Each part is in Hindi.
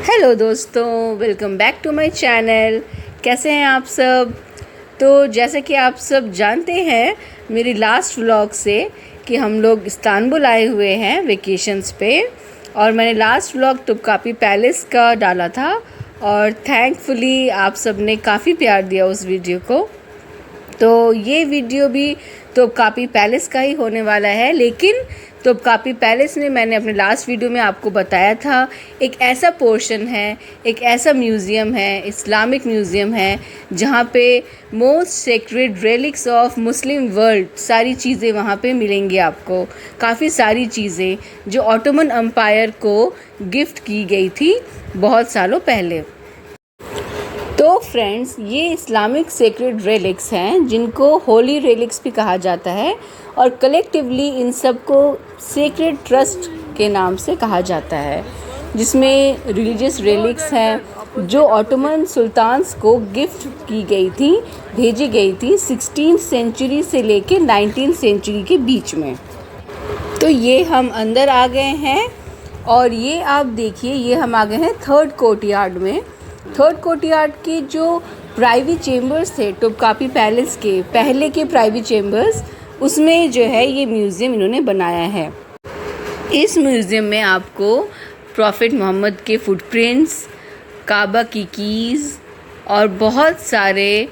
हेलो दोस्तों, welcome back to my channel. कैसे हैं आप सब। तो जैसे कि आप सब जानते हैं मेरी लास्ट व्लॉग से कि हम लोग इस्तांबुल आए हुए हैं वेकेशंस पे, और मैंने लास्ट व्लॉग टोपकापी पैलेस का डाला था और थैंकफुली आप सब ने काफ़ी प्यार दिया उस वीडियो को। तो ये वीडियो भी टोपकापी पैलेस का ही होने वाला है, लेकिन टोपकापी पैलेस में मैंने अपने लास्ट वीडियो में आपको बताया था एक ऐसा पोर्शन है, एक ऐसा म्यूज़ियम है, इस्लामिक म्यूज़ियम है जहाँ पे most sacred relics of Muslim world सारी चीज़ें वहाँ पे मिलेंगी आपको। काफ़ी सारी चीज़ें जो ऑटोमन एम्पायर को गिफ्ट की गई थी बहुत सालों पहले। तो फ्रेंड्स, ये इस्लामिक सेक्रेड रेलिक्स हैं जिनको होली रेलिक्स भी कहा जाता है, और कलेक्टिवली इन सब को सेक्रेड ट्रस्ट के नाम से कहा जाता है, जिसमें रिलीजियस रेलिक्स हैं जो ऑटोमन सुल्तान्स को गिफ्ट की गई थी, भेजी गई थी 16th सेंचुरी से लेके 19th सेंचुरी के बीच में। तो ये हम अंदर आ गए हैं, और ये आप देखिए, ये हम आ गए हैं थर्ड कोर्टयार्ड में। थर्ड कोर्टयार्ड के जो प्राइवेट चेम्बर्स थे टोपकापी पैलेस के पहले के प्राइवेट चेम्बर्स, उसमें जो है ये म्यूज़ियम इन्होंने बनाया है। इस म्यूज़ियम में आपको प्रॉफिट मोहम्मद के फुटप्रिंट्स, काबा की कीज़ और बहुत सारे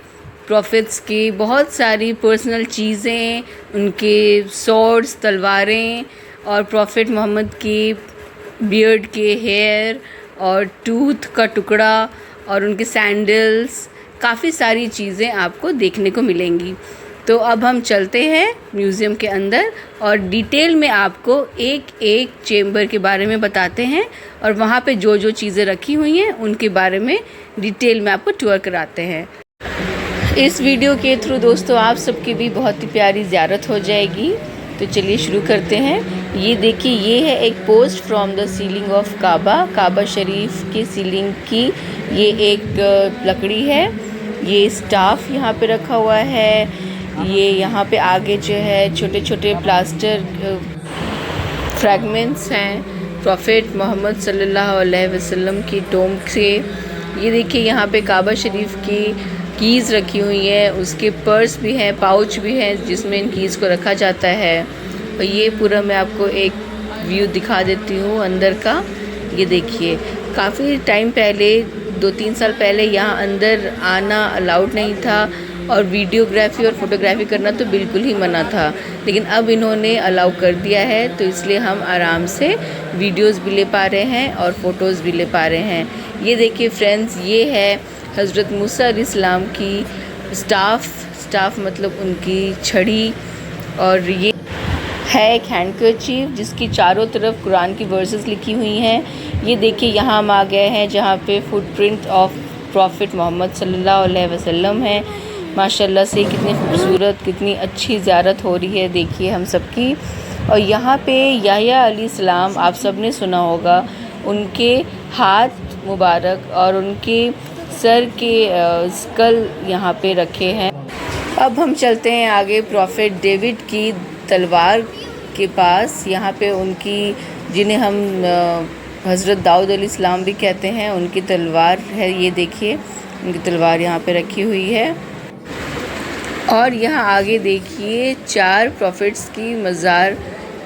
प्रॉफिट्स की बहुत सारी पर्सनल चीज़ें, उनके सॉर्ड्स, तलवारें, और प्रॉफिट मोहम्मद की बियर्ड के हेयर और टूथ का टुकड़ा और उनके सैंडल्स, काफ़ी सारी चीज़ें आपको देखने को मिलेंगी। तो अब हम चलते हैं म्यूज़ियम के अंदर और डिटेल में आपको एक एक चेम्बर के बारे में बताते हैं, और वहाँ पे जो जो चीज़ें रखी हुई हैं उनके बारे में डिटेल में आपको टूर कराते हैं। इस वीडियो के थ्रू दोस्तों आप सबकी भी बहुत ही प्यारी ज़ियारत हो जाएगी। तो चलिए शुरू करते हैं। ये देखिए, ये है एक post from the ceiling of Kaaba शरीफ की सीलिंग की ये एक लकड़ी है। ये स्टाफ यहाँ पे रखा हुआ है। ये यहाँ पे आगे जो है छोटे छोटे प्लास्टर फ्रैगमेंट्स हैं प्रॉफिट मोहम्मद सल्लल्लाहु अलैहि वसल्लम की टोम से। ये देखिए, यहाँ पे काबा शरीफ की कीज़ रखी हुई है, उसके पर्स भी हैं, पाउच भी हैं जिसमें इन कीज़ को रखा जाता है। और ये पूरा मैं आपको एक व्यू दिखा देती हूँ अंदर का। ये देखिए, काफ़ी टाइम पहले 2-3 साल पहले यहाँ अंदर आना अलाउड नहीं था, और वीडियोग्राफी और फोटोग्राफी करना तो बिल्कुल ही मना था, लेकिन अब इन्होंने अलाउ कर दिया है, तो इसलिए हम आराम से वीडियोज़ भी ले पा रहे हैं और फ़ोटोज़ भी ले पा रहे हैं। ये देखिए फ्रेंड्स, ये है हज़रत मूसा अलैहिस्सलाम की स्टाफ मतलब उनकी छड़ी, और ये है एक हैंडकरचीफ जिसकी चारों तरफ कुरान की वर्सेस लिखी हुई हैं। ये देखिए, यहाँ हम आ गए हैं जहाँ पे फुटप्रिंट ऑफ प्रॉफिट मोहम्मद सल्लल्लाहु अलैहि वसल्लम है। माशाल्लाह से कितनी खूबसूरत, कितनी अच्छी ज़ियारत हो रही है देखिए हम सबकी। और यहाँ पे याह्या अलैहिस्सलाम, आप सब ने सुना होगा, उनके हाथ मुबारक और उनके सर के स्कल यहाँ पे रखे हैं। अब हम चलते हैं आगे प्रॉफिट डेविड की तलवार के पास। यहाँ पे उनकी, जिन्हें हम हज़रत दाऊद अलैहिस्सलाम भी कहते हैं, उनकी तलवार है। ये देखिए, उनकी तलवार यहाँ पे रखी हुई है। और यहाँ आगे देखिए 4 प्रॉफिट्स की मज़ार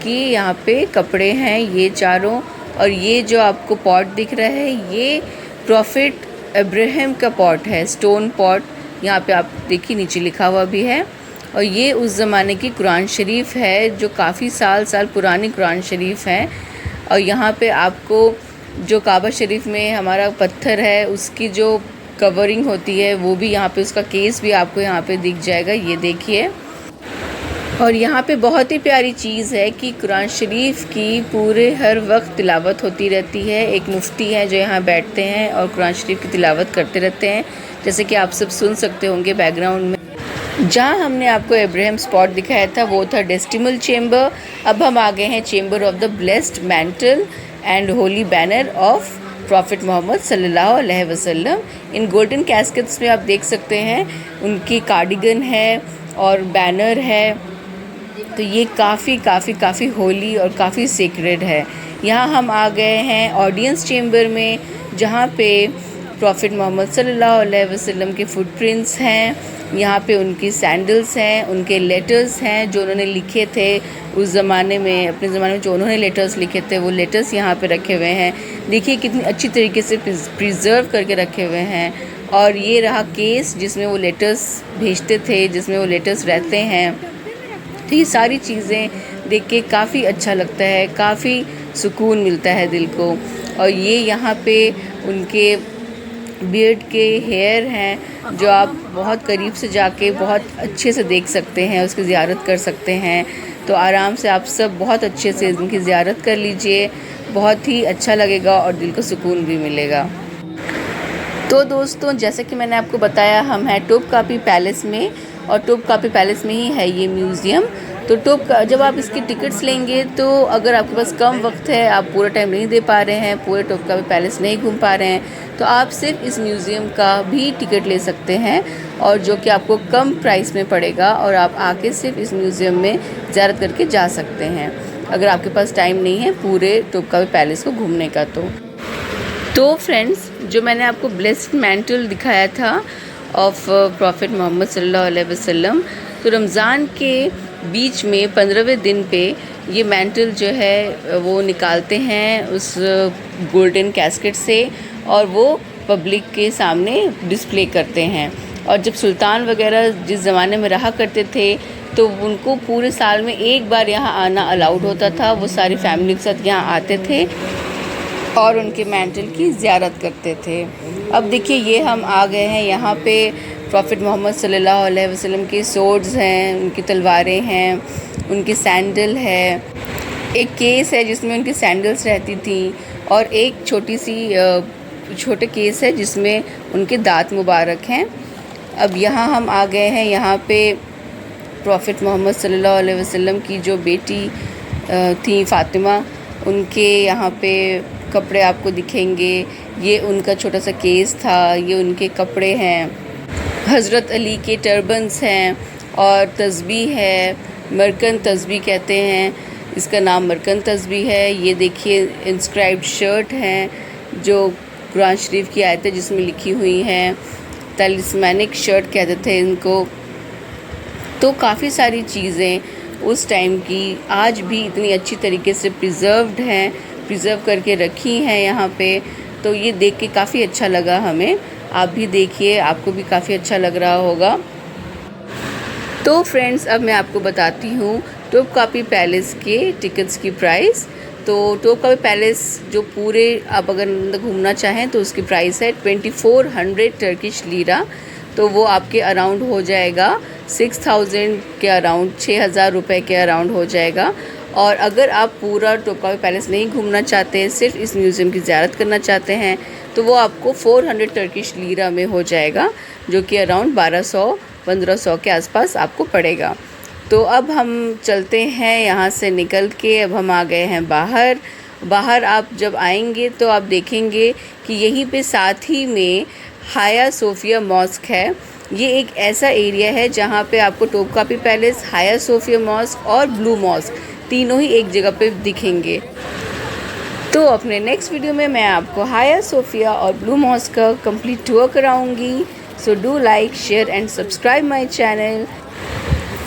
की यहाँ पे कपड़े हैं, ये चारों। और ये जो आपको पॉट दिख रहा है, ये प्रॉफिट इब्राहिम का पॉट है, स्टोन पॉट। यहाँ पे आप देखिए नीचे लिखा हुआ भी है। और ये उस ज़माने की कुरान शरीफ है जो काफ़ी साल पुरानी कुरान शरीफ है। और यहाँ पे आपको जो काबा शरीफ में हमारा पत्थर है उसकी जो कवरिंग होती है वो भी यहाँ पे, उसका केस भी आपको यहाँ पे दिख जाएगा, ये देखिए। और यहाँ पे बहुत ही प्यारी चीज़ है कि कुरान शरीफ की पूरे हर वक्त तिलावत होती रहती है। एक मुफ्ती है जो यहाँ बैठते हैं और कुरान शरीफ की तिलावत करते रहते हैं, जैसे कि आप सब सुन सकते होंगे बैकग्राउंड में। जहाँ हमने आपको इब्राहिम स्पॉट दिखाया था वो था डेसिमल चेम्बर। अब हम आ गए हैं chamber of the blessed mantle and holy banner of prophet Muhammad सल्लल्लाहु अलैहि वसल्लम। इन गोल्डन कैस्केट्स में आप देख सकते हैं उनकी कार्डिगन है और बैनर है। तो ये काफ़ी होली और काफ़ी सेक्रेड है। यहाँ हम आ गए हैं ऑडियंस चेम्बर में, जहाँ पे प्रॉफिट मोहम्मद सल्लल्लाहु अलैहि वसल्लम के फुटप्रिंट्स हैं। यहाँ पे उनकी सैंडल्स हैं, उनके लेटर्स हैं जो उन्होंने लिखे थे उस ज़माने में, अपने ज़माने में जो उन्होंने लेटर्स लिखे थे वो लेटर्स यहाँ पे रखे हुए हैं। देखिए कितनी अच्छी तरीके से प्रिजर्व करके रखे हुए हैं। और ये रहा केस जिसमें वो लेटर्स भेजते थे, जिसमें वो लेटर्स रहते हैं। तो ये सारी चीज़ें देख के काफ़ी अच्छा लगता है, काफ़ी सुकून मिलता है दिल को। और ये यहाँ पे उनके बियर्ड के हेयर हैं जो आप बहुत करीब से जाके बहुत अच्छे से देख सकते हैं, उसकी ज़ियारत कर सकते हैं। तो आराम से आप सब बहुत अच्छे से उनकी ज़ियारत कर लीजिए, बहुत ही अच्छा लगेगा और दिल को सुकून भी मिलेगा। तो दोस्तों, जैसे कि मैंने आपको बताया, हम हैं टोपकापी पैलेस में, और टोपकापी पैलेस में ही है ये म्यूज़ियम। तो जब आप इसकी टिकट्स लेंगे तो अगर आपके पास कम वक्त है, आप पूरा टाइम नहीं दे पा रहे हैं, पूरे टोपकापी पैलेस नहीं घूम पा रहे हैं, तो आप सिर्फ इस म्यूज़ियम का भी टिकट ले सकते हैं, और जो कि आपको कम प्राइस में पड़ेगा, और आप आके सिर्फ इस म्यूज़ियम में ज़ियारत करके जा सकते हैं अगर आपके पास टाइम नहीं है पूरे टोपकापी पैलेस को घूमने का। तो फ्रेंड्स, जो मैंने आपको ब्लेस्ड मैंटल दिखाया था ऑफ प्रॉफिट मोहम्मद सल्लल्लाहु अलैहि वसल्लम, तो रमज़ान के बीच में 15वें दिन पे ये मैंटल जो है वो निकालते हैं उस गोल्डन कैस्केट से, और वो पब्लिक के सामने डिस्प्ले करते हैं। और जब सुल्तान वगैरह जिस ज़माने में रहा करते थे तो उनको पूरे साल में एक बार यहाँ आना अलाउड होता था। वो सारी फैमिली के साथ यहाँ आते थे और उनके मैंटल की ज़ियारत करते थे। अब देखिए ये हम आ गए हैं यहाँ पे, प्रॉफिट मोहम्मद सल्लल्लाहु अलैहि वसल्लम की सोर्ड्स हैं, उनकी तलवारें हैं, उनकी सैंडल है, एक केस है जिसमें उनकी सैंडल्स रहती थी, और एक छोटे केस है जिसमें उनके दांत मुबारक हैं। अब यहाँ हम आ गए हैं, यहाँ पे प्रॉफिट मोहम्मद सल्लल्लाहु अलैहि वसल्लम की जो बेटी थी फ़ातिमा, उनके यहाँ पे कपड़े आपको दिखेंगे। ये उनका छोटा सा केस था, ये उनके कपड़े हैं। हज़रत अली के टर्बन्स हैं, और तस्बीह है, मरकन तस्बीह कहते हैं, इसका नाम मरकन तस्बीह है। ये देखिए इंस्क्राइब्ड शर्ट हैं जो कुरान शरीफ की आयतें जिसमें लिखी हुई हैं, तलिस्मैनिक शर्ट कहते थे इनको। तो काफ़ी सारी चीज़ें उस टाइम की आज भी इतनी अच्छी तरीके से प्रिज़र्व करके रखी हैं यहाँ पे। तो ये देख के काफ़ी अच्छा लगा हमें। आप भी देखिए, आपको भी काफ़ी अच्छा लग रहा होगा। तो फ्रेंड्स, अब मैं आपको बताती हूँ टोपकापी पैलेस के टिकट्स की प्राइस। तो टोपकापी पैलेस जो पूरे आप अगर अंदर घूमना चाहें तो उसकी प्राइस है 2400 टर्किश लीरा। तो वो आपके अराउंड हो जाएगा 6000 के अराउंड, 6000 रुपये के अराउंड हो जाएगा। और अगर आप पूरा टोपकापी पैलेस नहीं घूमना चाहते, सिर्फ इस म्यूज़ियम की ज़ियारत करना चाहते हैं, तो वो आपको 400 टर्किश लीरा में हो जाएगा, जो कि अराउंड 1200-1500 के आसपास आपको पड़ेगा। तो अब हम चलते हैं यहाँ से निकल के। अब हम आ गए हैं बाहर आप जब आएंगे तो आप देखेंगे कि यहीं पे साथ ही में हाया सोफिया मॉस्क है। ये एक ऐसा एरिया है जहाँ पे आपको टोपकापी पैलेस, हाया सोफिया मॉस्क और ब्लू मॉस्क तीनों ही एक जगह पे दिखेंगे। तो अपने नेक्स्ट वीडियो में मैं आपको हाया सोफिया और ब्लू मॉस्क का कंप्लीट टूर कराऊंगी। So do like, share and subscribe my channel.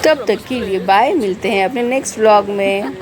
तब तक के लिए बाय, मिलते हैं अपने नेक्स्ट व्लॉग में।